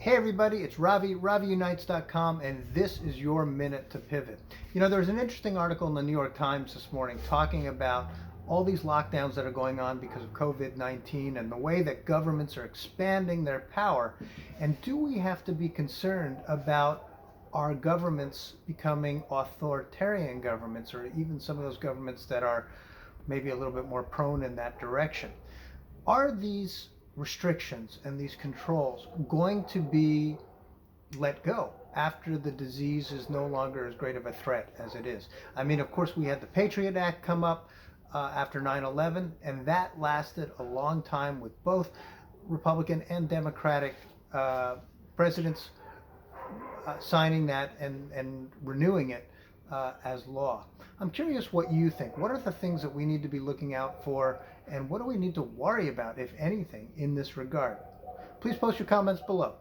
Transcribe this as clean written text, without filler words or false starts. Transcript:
Hey everybody, it's Ravi, RaviUnites.com, and this is your Minute to Pivot. You know, there's an interesting article in the New York Times this morning talking about all these lockdowns that are going on because of COVID-19 and the way that governments are expanding their power. And do we have to be concerned about our governments becoming authoritarian governments, or even some of those governments that are maybe a little bit more prone in that direction? Are these restrictions and these controls going to be let go after the disease is no longer as great of a threat as it is? I mean, of course, we had the Patriot Act come up after 9/11, and that lasted a long time with both Republican and Democratic presidents signing that and renewing it as law. I'm curious what you think. What are the things that we need to be looking out for, and what do we need to worry about, if anything, in this regard? Please post your comments below.